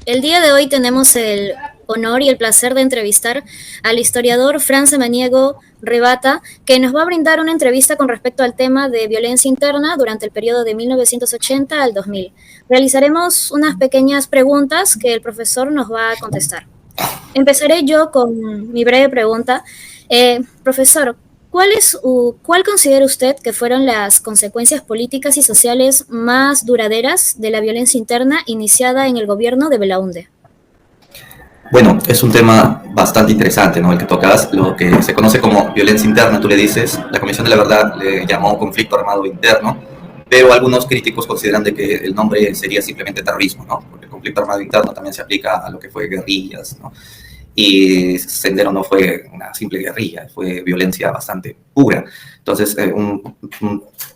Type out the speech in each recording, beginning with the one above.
El día de hoy tenemos el honor y el placer de entrevistar al historiador Fran Samaniego Rebata, que nos va a brindar una entrevista con respecto al tema de violencia interna durante el periodo de 1980 al 2000. Realizaremos unas pequeñas preguntas que el profesor nos va a contestar. Empezaré yo con mi breve pregunta. Profesor, ¿cuál considera usted que fueron las consecuencias políticas y sociales más duraderas de la violencia interna iniciada en el gobierno de Belaúnde? Bueno, es un tema bastante interesante, ¿no? El que tocas, lo que se conoce como violencia interna, tú le dices, la Comisión de la Verdad le llamó conflicto armado interno, pero algunos críticos consideran de que el nombre sería simplemente terrorismo, ¿no? Porque el conflicto armado interno también se aplica a lo que fue guerrillas, ¿no? Y Sendero no fue una simple guerrilla, fue violencia bastante pura. Entonces,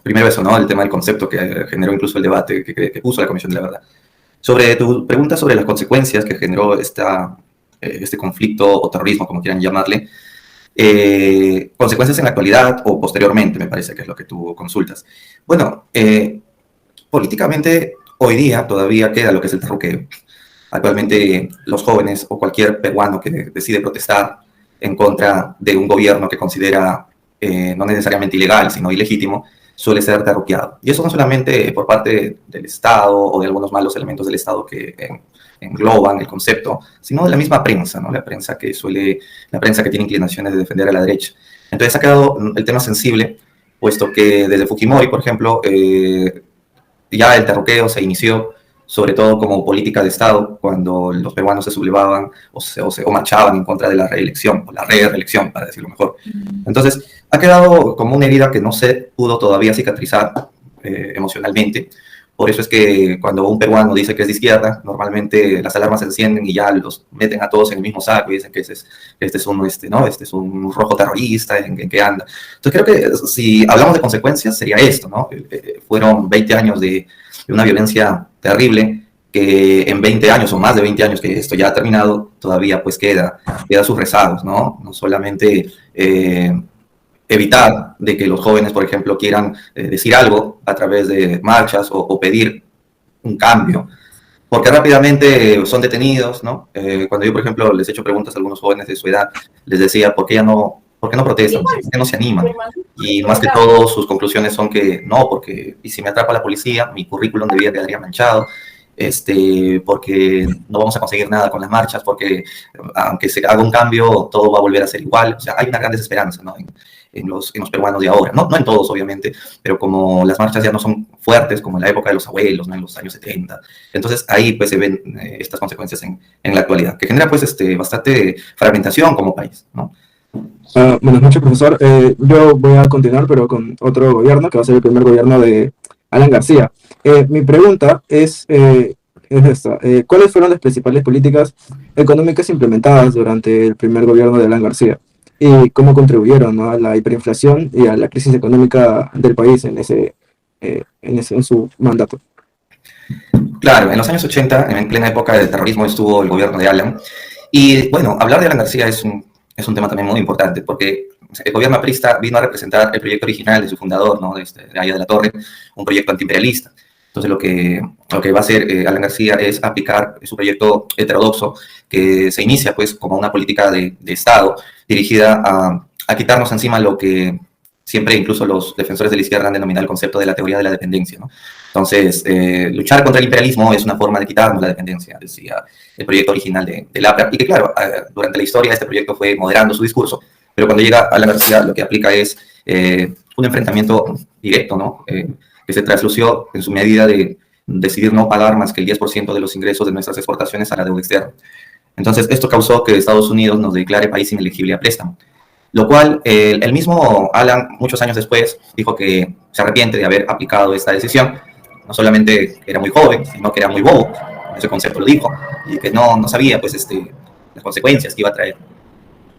primero eso, ¿no? El tema del concepto que generó incluso el debate que puso la Comisión de la Verdad. Sobre tu pregunta sobre las consecuencias que generó este conflicto o terrorismo, como quieran llamarle, consecuencias en la actualidad o posteriormente, me parece que es lo que tú consultas. Bueno, políticamente hoy día todavía queda lo que es el terruqueo. Actualmente los jóvenes o cualquier peruano que decide protestar en contra de un gobierno que considera no necesariamente ilegal, sino ilegítimo, suele ser terruqueado. Y eso no solamente por parte del Estado o de algunos malos elementos del Estado que engloban el concepto, sino de la misma prensa, ¿no? La prensa que tiene inclinaciones de defender a la derecha. Entonces ha quedado el tema sensible, puesto que desde Fujimori, por ejemplo, ya el terruqueo se inició sobre todo como política de Estado, cuando los peruanos se sublevaban o marchaban en contra de la reelección, o la reelección, para decirlo mejor. Entonces, ha quedado como una herida que no se pudo todavía cicatrizar emocionalmente. Por eso es que cuando un peruano dice que es de izquierda, normalmente las alarmas se encienden y ya los meten a todos en el mismo saco y dicen que este es un rojo terrorista, ¿en qué anda? Entonces creo que si hablamos de consecuencias sería esto, ¿no? Fueron 20 años de una violencia terrible que en 20 años o más de 20 años que esto ya ha terminado, todavía pues queda sus rezagos, ¿no? No solamente evitar de que los jóvenes, por ejemplo, quieran decir algo a través de marchas o pedir un cambio, porque rápidamente son detenidos, ¿no? Cuando yo, por ejemplo, les he hecho preguntas a algunos jóvenes de su edad, les decía, ¿por qué no protestan? ¿Por qué no se animan? Y más que todo, sus conclusiones son que no, porque y si me atrapa la policía, mi currículum de vida quedaría manchado, porque no vamos a conseguir nada con las marchas, porque aunque se haga un cambio, todo va a volver a ser igual. O sea, hay una gran desesperanza, ¿no? En los peruanos de ahora. No en todos, obviamente, pero como las marchas ya no son fuertes como en la época de los abuelos, ¿no? En los años 70. Entonces ahí pues se ven estas consecuencias en la actualidad, que genera pues bastante fragmentación como país, ¿no? Buenas noches, profesor. Yo voy a continuar, pero con otro gobierno, que va a ser el primer gobierno de Alan García. Mi pregunta es esta. ¿Cuáles fueron las principales políticas económicas implementadas durante el primer gobierno de Alan García? ¿Y cómo contribuyeron, ¿no?, a la hiperinflación y a la crisis económica del país en su mandato? Claro, en los años 80, en plena época del terrorismo, estuvo el gobierno de Alan. Y bueno, hablar de Alan García es un tema también muy importante, porque el gobierno aprista vino a representar el proyecto original de su fundador, ¿no? De Aya de la Torre, un proyecto antiimperialista. Entonces lo que va a hacer Alan García es aplicar su proyecto heterodoxo, que se inicia pues como una política de Estado dirigida a quitarnos encima lo que siempre incluso los defensores de la izquierda han denominado el concepto de la teoría de la dependencia, ¿no? Entonces, luchar contra el imperialismo es una forma de quitarnos la dependencia, decía el proyecto original del APRA, y que claro, durante la historia este proyecto fue moderando su discurso, pero cuando llega a la universidad lo que aplica es un enfrentamiento directo, ¿no? Que se traslució en su medida de decidir no pagar más que el 10% de los ingresos de nuestras exportaciones a la deuda externa. Entonces, esto causó que Estados Unidos nos declare país inelegible a préstamo, lo cual el mismo Alan, muchos años después, dijo que se arrepiente de haber aplicado esta decisión. No solamente era muy joven, sino que era muy bobo, ese concepto lo dijo, y que no sabía pues, las consecuencias que iba a traer.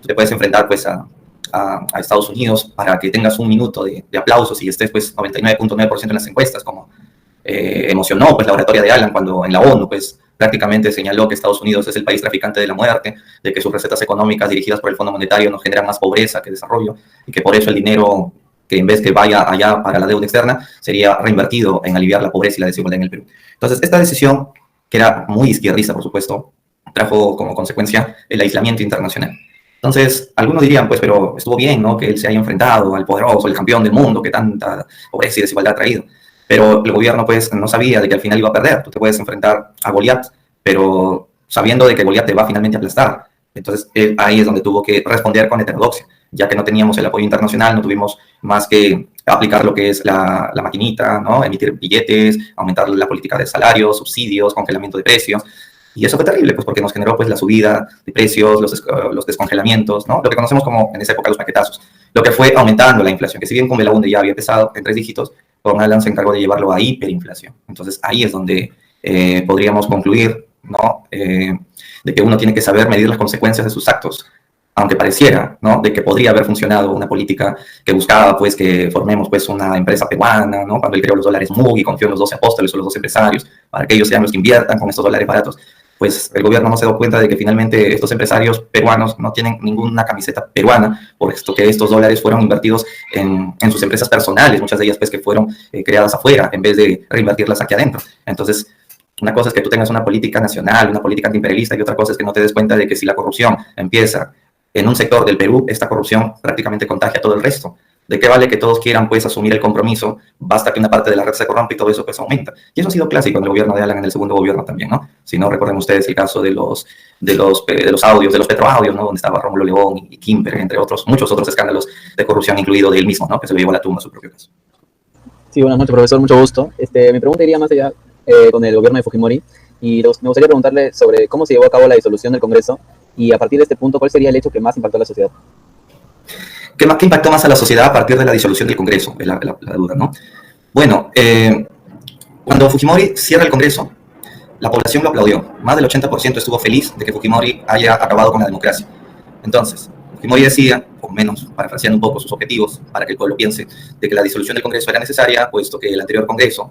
Tú te puedes enfrentar pues, a Estados Unidos para que tengas un minuto de aplausos y estés pues 99.9% en las encuestas, como emocionó pues, la oratoria de Alan cuando en la ONU pues, prácticamente señaló que Estados Unidos es el país traficante de la muerte, de que sus recetas económicas dirigidas por el Fondo Monetario nos generan más pobreza que desarrollo, y que por eso el dinero que en vez que vaya allá para la deuda externa, sería reinvertido en aliviar la pobreza y la desigualdad en el Perú. Entonces, esta decisión que era muy izquierdista, por supuesto, trajo como consecuencia el aislamiento internacional. Entonces, algunos dirían, pues, pero estuvo bien, ¿no? Que él se haya enfrentado al poderoso, el campeón del mundo, que tanta pobreza y desigualdad ha traído. Pero el gobierno, pues, no sabía de que al final iba a perder. Tú te puedes enfrentar a Goliat, pero sabiendo de que Goliat te va finalmente a aplastar. Entonces, ahí es donde tuvo que responder con heterodoxia, ya que no teníamos el apoyo internacional, no tuvimos más que aplicar lo que es la maquinita, ¿no? Emitir billetes, aumentar la política de salarios, subsidios, congelamiento de precios. Y eso fue terrible, pues porque nos generó pues la subida de precios, los descongelamientos, ¿no? Lo que conocemos como en esa época los paquetazos, lo que fue aumentando la inflación, que si bien con Belaúnde ya había empezado en 3 dígitos, con Alan se encargó de llevarlo a hiperinflación. Entonces ahí es donde podríamos concluir, ¿no? De que uno tiene que saber medir las consecuencias de sus actos, aunque pareciera, ¿no? De que podría haber funcionado una política que buscaba, pues, que formemos, pues, una empresa peruana, ¿no? Cuando él creó los dólares MUG y confió en los 12 apóstoles o los 12 empresarios para que ellos sean los que inviertan con estos dólares baratos, pues el gobierno no se dio cuenta de que finalmente estos empresarios peruanos no tienen ninguna camiseta peruana, por esto que estos dólares fueron invertidos en sus empresas personales, muchas de ellas pues que fueron creadas afuera, en vez de reinvertirlas aquí adentro. Entonces, una cosa es que tú tengas una política nacional, una política antiimperialista, y otra cosa es que no te des cuenta de que si la corrupción empieza en un sector del Perú, esta corrupción prácticamente contagia a todo el resto. ¿De qué vale que todos quieran pues asumir el compromiso? Basta que una parte de la red se corrompa y todo eso pues aumenta. Y eso ha sido clásico en el gobierno de Alan, en el segundo gobierno también, ¿no? Si no recuerden ustedes el caso de los audios, de los petroaudios, ¿no? Donde estaba Rómulo León y Kimber, entre otros, muchos otros escándalos de corrupción, incluido de él mismo, ¿no? Que se lo llevó a la tumba a su propio caso. Sí, buenas noches, profesor, mucho gusto. Mi pregunta iría más allá con el gobierno de Fujimori, y me gustaría preguntarle sobre cómo se llevó a cabo la disolución del Congreso, y a partir de este punto, ¿cuál sería el hecho que más impactó a la sociedad? ¿Qué impactó más a la sociedad a partir de la disolución del Congreso? Es la duda, ¿no? Bueno, cuando Fujimori cierra el Congreso, la población lo aplaudió. Más del 80% estuvo feliz de que Fujimori haya acabado con la democracia. Entonces, Fujimori decía, o menos parafraseando un poco sus objetivos, para que el pueblo piense de que la disolución del Congreso era necesaria, puesto que el anterior Congreso,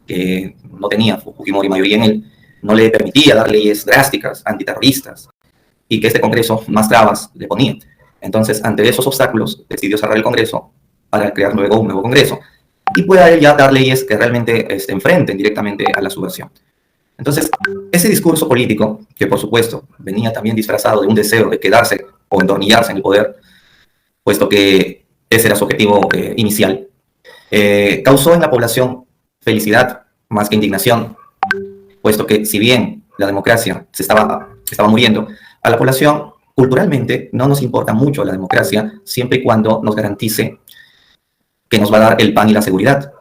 que no tenía Fujimori mayoría en él, no le permitía dar leyes drásticas, antiterroristas, y que este Congreso más trabas le ponía. Entonces, ante esos obstáculos, decidió cerrar el Congreso para crear luego un nuevo Congreso y pueda él ya dar leyes que realmente enfrenten directamente a la subversión. Entonces, ese discurso político, que por supuesto venía también disfrazado de un deseo de quedarse o entornillarse en el poder, puesto que ese era su objetivo inicial, causó en la población felicidad más que indignación, puesto que si bien la democracia se estaba muriendo, a la población culturalmente no nos importa mucho la democracia siempre y cuando nos garantice que nos va a dar el pan y la seguridad.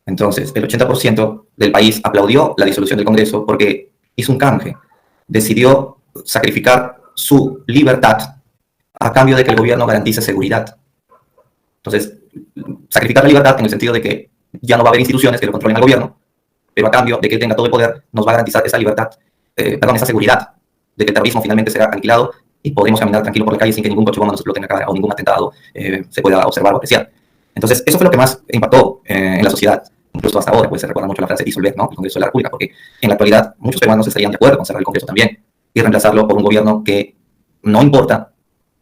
Entonces, el 80% del país aplaudió la disolución del Congreso porque hizo un canje, decidió sacrificar su libertad a cambio de que el gobierno garantice seguridad. Entonces, sacrificar la libertad en el sentido de que ya no va a haber instituciones que lo controlen al gobierno, pero a cambio de que él tenga todo el poder, nos va a garantizar esa libertad, esa seguridad de que el terrorismo finalmente será aniquilado y podremos caminar tranquilo por la calle sin que ningún coche bomba nos explote en la cara o ningún atentado se pueda observar o apreciar. Entonces, eso fue lo que más impactó en la sociedad. Incluso hasta ahora, pues se recuerda mucho la frase disolver, ¿no? El Congreso de la República, porque en la actualidad muchos peruanos estarían de acuerdo con cerrar el Congreso también y reemplazarlo por un gobierno que no importa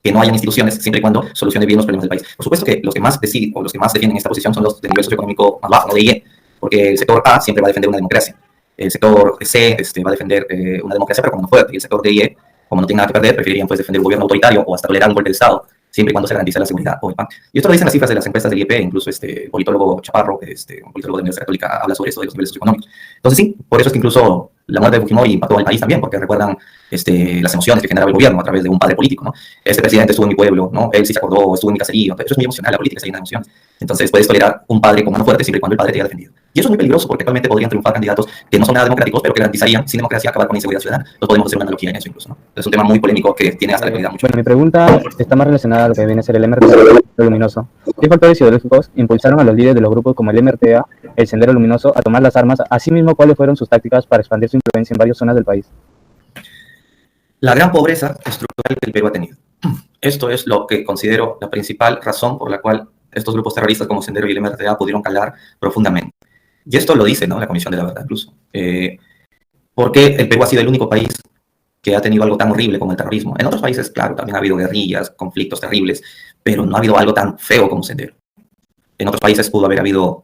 que no hayan instituciones siempre y cuando solucione bien los problemas del país. Por supuesto que los que más deciden o los que más defienden esta posición son los de nivel socioeconómico más bajo, no de IE, porque el sector A siempre va a defender una democracia. El sector C va a defender una democracia, pero como no fuerte. Y el sector de IE, como no tiene nada que perder, preferirían pues defender un gobierno autoritario o hasta tolerar un golpe de Estado, siempre y cuando se garantice la seguridad o el pan. Y esto lo dicen las cifras de las encuestas del IEP, incluso politólogo Chaparro, un politólogo de la Universidad Católica, habla sobre esto de los niveles socioeconómicos. Entonces sí, por eso es que incluso la muerte de Fujimori impactó al país también, porque recuerdan las emociones que generaba el gobierno a través de un padre político, ¿no? Este presidente estuvo en mi pueblo, ¿no? Él sí se acordó, estuvo en mi caserío. Eso es muy emocional, la política está llena de emociones. Entonces puedes tolerar un padre con mano fuerte siempre y cuando el padre te haya defendido. Y eso es muy peligroso porque actualmente podrían triunfar candidatos que no son nada democráticos, pero que garantizarían sin democracia acabar con la inseguridad ciudadana. Entonces podemos hacer una analogía en eso incluso, ¿no? Es un tema muy polémico que tiene hasta la actualidad mucho. Bueno, mi pregunta está más relacionada a lo que viene a ser el MRTA, lo luminoso. ¿Qué factores ideológicos impulsaron a los líderes de los grupos como el MRTA, el Sendero Luminoso, a tomar las armas? Asimismo, ¿cuáles fueron sus tácticas para expandir su influencia en varias zonas del país? La gran pobreza estructural que el Perú ha tenido. Esto es lo que considero la principal razón por la cual estos grupos terroristas como Sendero y el MRTA pudieron calar profundamente. Y esto lo dice, ¿no?, la Comisión de la Verdad incluso. Porque el Perú ha sido el único país que ha tenido algo tan horrible como el terrorismo. En otros países, claro, también ha habido guerrillas, conflictos terribles, pero no ha habido algo tan feo como Sendero. En otros países pudo haber habido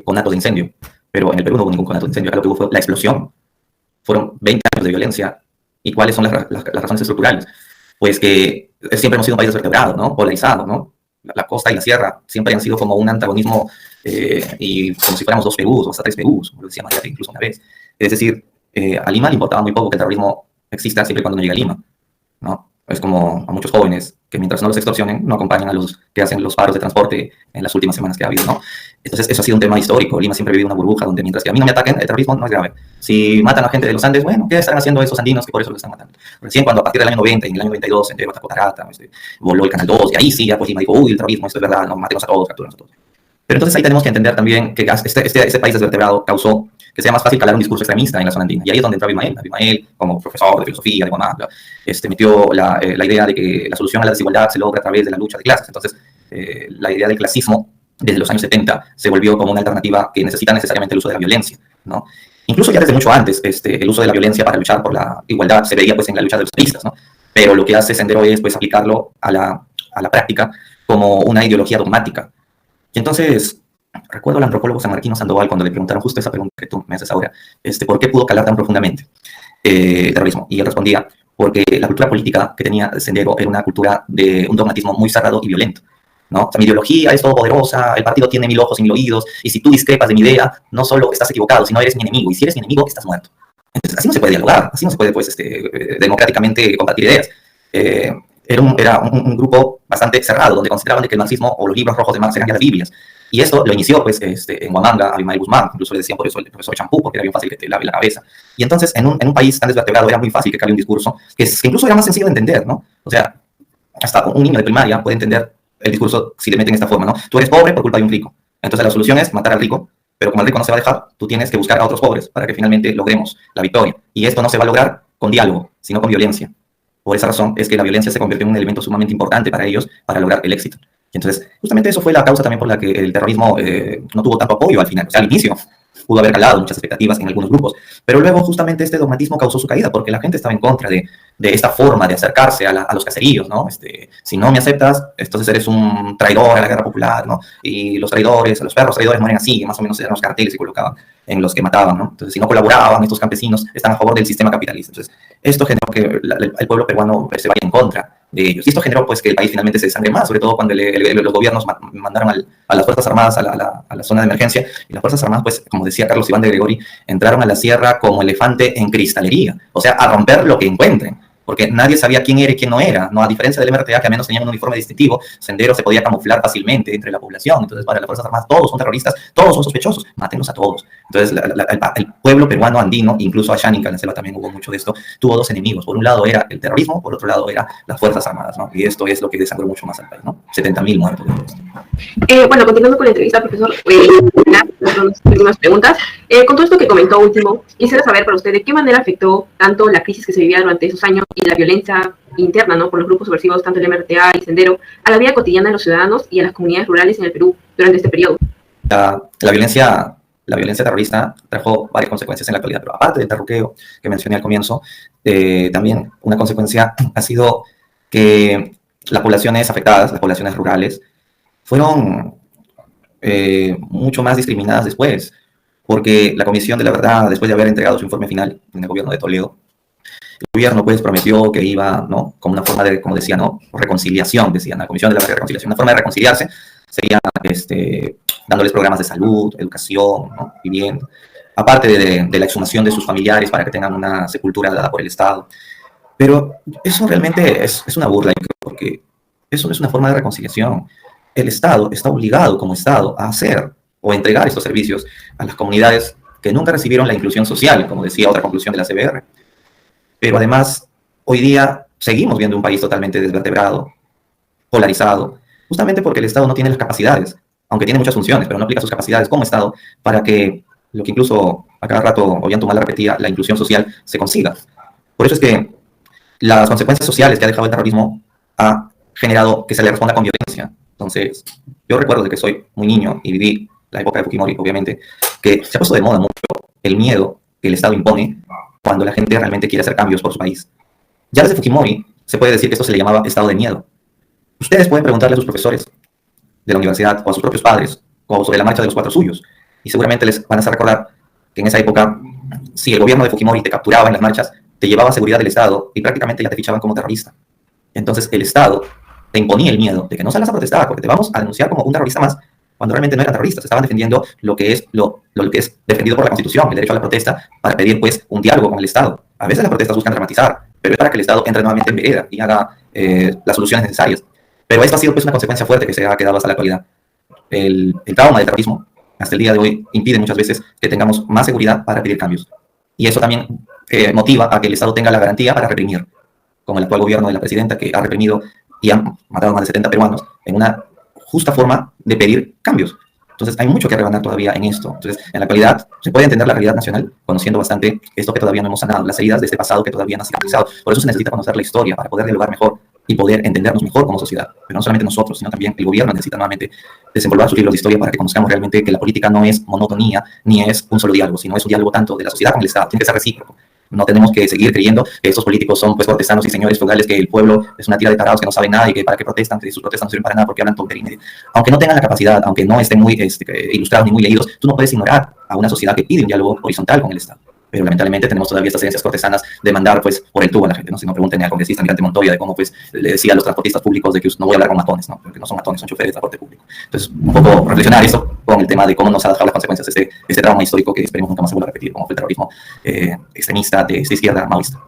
conatos de incendio, pero en el Perú no hubo ningún conato de incendio. Lo que hubo fue la explosión fueron 20 años de violencia. ¿Y cuáles son las razones estructurales? Pues que siempre hemos sido un país desvertebrado, ¿no? Polarizado, ¿no? La costa y la sierra siempre han sido como un antagonismo y como si fuéramos 2 Perús o hasta 3 Perús, lo decía María incluso una vez. Es decir, a Lima le importaba muy poco que el terrorismo exista siempre y cuando no llegue a Lima, ¿no? Es como a muchos jóvenes que mientras no los extorsionen, no acompañan a los que hacen los paros de transporte en las últimas semanas que ha habido, ¿no? Entonces, eso ha sido un tema histórico. Lima siempre ha vivido una burbuja donde mientras que a mí no me ataquen, el terrorismo no es grave. Si matan a gente de los Andes, bueno, ¿qué están haciendo esos andinos que por eso lo están matando? Recién cuando a partir del año 90 y en el año 92 en Tacotarata, voló el Canal 2, y ahí sí, ya pues Lima dijo, uy, el terrorismo, esto es verdad, no, matemos a todos, capturamos a todos. Pero entonces ahí tenemos que entender también que este país desvertebrado causó que sea más fácil calar un discurso extremista en la zona andina. Y ahí es donde entró Abimael, como profesor de filosofía, de Guamá, metió la idea de que la solución a la desigualdad se logra a través de la lucha de clases. Entonces, la idea del clasismo, desde los años 70, se volvió como una alternativa que necesita necesariamente el uso de la violencia, ¿no? Incluso ya desde mucho antes, el uso de la violencia para luchar por la igualdad se veía pues en la lucha de los artistas, ¿no? Pero lo que hace Sendero es pues aplicarlo a la práctica como una ideología dogmática. Y entonces, recuerdo al antropólogo sanmarquino Sandoval cuando le preguntaron justo esa pregunta que tú me haces ahora, ¿por qué pudo calar tan profundamente el terrorismo? Y él respondía, porque la cultura política que tenía Sendero era una cultura de un dogmatismo muy cerrado y violento, ¿no? O sea, mi ideología es todopoderosa, el partido tiene 1000 ojos y 1000 oídos, y si tú discrepas de mi idea, no solo estás equivocado, sino eres mi enemigo, y si eres mi enemigo, estás muerto. Entonces, así no se puede dialogar, así no se puede, pues, democráticamente combatir ideas. Era un grupo bastante cerrado, donde consideraban de que el marxismo o los libros rojos de Marx eran ya las Biblias. Y esto lo inició, pues, en Huamanga, Abimael Guzmán, incluso le decían por eso el profesor Champú, porque era bien fácil que te lave la cabeza. Y entonces, en un país tan desvertebrado, era muy fácil que caiga un discurso que incluso era más sencillo de entender, ¿no? O sea, hasta un niño de primaria puede entender el discurso si le meten esta forma, ¿no? Tú eres pobre por culpa de un rico. Entonces, la solución es matar al rico, pero como el rico no se va a dejar, tú tienes que buscar a otros pobres para que finalmente logremos la victoria. Y esto no se va a lograr con diálogo, sino con violencia. Por esa razón es que la violencia se convirtió en un elemento sumamente importante para ellos para lograr el éxito. Y entonces, justamente eso fue la causa también por la que el terrorismo no tuvo tanto apoyo al final. O sea, al inicio pudo haber calado muchas expectativas en algunos grupos, pero luego justamente este dogmatismo causó su caída porque la gente estaba en contra de esta forma de acercarse a los caseríos, ¿no? Si no me aceptas, entonces eres un traidor a la guerra popular, ¿no? Y los traidores, los perros traidores mueren así, más o menos eran los carteles que colocaban en los que mataban, ¿no? Entonces, si no colaboraban, estos campesinos están a favor del sistema capitalista. Entonces, esto generó que el pueblo peruano se vaya en contra de ellos. Y esto generó pues que el país finalmente se desangre más, sobre todo cuando los gobiernos mandaron a las Fuerzas Armadas a la zona de emergencia, y las Fuerzas Armadas, pues, como decía Carlos Iván de Gregori, entraron a la sierra como elefante en cristalería, o sea, a romper lo que encuentren, porque nadie sabía quién era y quién no era, ¿no? A diferencia del MRTA, que al menos tenían un uniforme distintivo, Sendero se podía camuflar fácilmente entre la población. Entonces, para las Fuerzas Armadas, todos son terroristas, todos son sospechosos, mátenlos a todos. Entonces, el pueblo peruano andino, incluso a Xánica, en la selva también hubo mucho de esto, tuvo dos enemigos. Por un lado era el terrorismo, por otro lado era las Fuerzas Armadas, ¿no? Y esto es lo que desangró mucho más al país, ¿no? 70.000 muertos. Bueno, continuando con la entrevista, profesor, las últimas preguntas. Con todo esto que comentó último, quisiera saber para usted de qué manera afectó tanto la crisis que se vivía durante esos años y la violencia interna, ¿no?, por los grupos subversivos, tanto el MRTA y Sendero, a la vida cotidiana de los ciudadanos y a las comunidades rurales en el Perú durante este periodo. La violencia terrorista trajo varias consecuencias en la actualidad, pero aparte del terruqueo que mencioné al comienzo, también una consecuencia ha sido que las poblaciones afectadas, las poblaciones rurales, fueron mucho más discriminadas después, porque la Comisión de la Verdad, después de haber entregado su informe final en el gobierno de Toledo, el gobierno pues prometió que iba, ¿no?, como una forma de, como decía, ¿no?, reconciliación, decían, la Comisión de la Verdad y Reconciliación, una forma de reconciliarse sería dándoles programas de salud, educación, ¿no?, vivienda, aparte de la exhumación de sus familiares para que tengan una sepultura dada por el Estado. Pero eso realmente es una burla, porque eso no es una forma de reconciliación. El Estado está obligado como Estado a hacer o entregar estos servicios a las comunidades que nunca recibieron la inclusión social, como decía otra conclusión de la CBR. Pero además, hoy día seguimos viendo un país totalmente desvertebrado, polarizado, justamente porque el Estado no tiene las capacidades, aunque tiene muchas funciones, pero no aplica sus capacidades como Estado para que lo que incluso a cada rato Ollanta repetía, la inclusión social, se consiga. Por eso es que las consecuencias sociales que ha dejado el terrorismo ha generado que se le responda con violencia. Entonces, yo recuerdo de que soy muy niño y viví la época de Fujimori, obviamente, que se ha puesto de moda mucho el miedo que el Estado impone cuando la gente realmente quiere hacer cambios por su país. Ya desde Fujimori se puede decir que esto se le llamaba estado de miedo. Ustedes pueden preguntarle a sus profesores de la universidad o a sus propios padres o sobre la marcha de los 4 suyos, y seguramente les van a hacer recordar que en esa época, si el gobierno de Fujimori te capturaba en las marchas, te llevaba a seguridad del Estado y prácticamente ya te fichaban como terrorista. Entonces el Estado te imponía el miedo de que no salgas a protestar porque te vamos a denunciar como un terrorista más, cuando realmente no eran terroristas, estaban defendiendo lo que es defendido por la Constitución, el derecho a la protesta, para pedir pues un diálogo con el Estado. A veces las protestas buscan dramatizar, pero es para que el Estado entre nuevamente en vereda y haga las soluciones necesarias. Pero esto ha sido pues una consecuencia fuerte que se ha quedado hasta la actualidad. El trauma del terrorismo hasta el día de hoy impide muchas veces que tengamos más seguridad para pedir cambios. Y eso también motiva a que el Estado tenga la garantía para reprimir, como el actual gobierno de la presidenta, que ha reprimido y han matado a más de 70 peruanos en una justa forma de pedir cambios. Entonces hay mucho que rebanar todavía en esto. Entonces, en la actualidad se puede entender la realidad nacional conociendo bastante esto que todavía no hemos sanado, las heridas de este pasado que todavía no han cicatrizado. Por eso se necesita conocer la historia para poder dialogar mejor y poder entendernos mejor como sociedad. Pero no solamente nosotros, sino también el gobierno necesita nuevamente desenvolver sus libros de historia para que conozcamos realmente que la política no es monotonía, ni es un solo diálogo, sino es un diálogo tanto de la sociedad con el Estado. Tiene que ser recíproco. No tenemos que seguir creyendo que estos políticos son pues cortesanos y señores feudales, que el pueblo es una tira de tarados que no saben nada y que para qué protestan, que sus protestas no sirven para nada porque hablan tontería y media. Aunque no tengan la capacidad, aunque no estén muy ilustrados ni muy leídos, tú no puedes ignorar a una sociedad que pide un diálogo horizontal con el Estado. Pero lamentablemente tenemos todavía estas herencias cortesanas de mandar pues por el tubo a la gente, ¿no? Si no, pregunten al congresista Mirante Montoya de cómo pues le decía a los transportistas públicos de que no voy a hablar con matones, ¿no? Porque no son matones, son choferes de transporte público. Entonces, un poco reflexionar eso con el tema de cómo nos ha dejado las consecuencias este trauma histórico que esperemos nunca más se vuelva a repetir, como fue el terrorismo extremista de esta izquierda maoísta.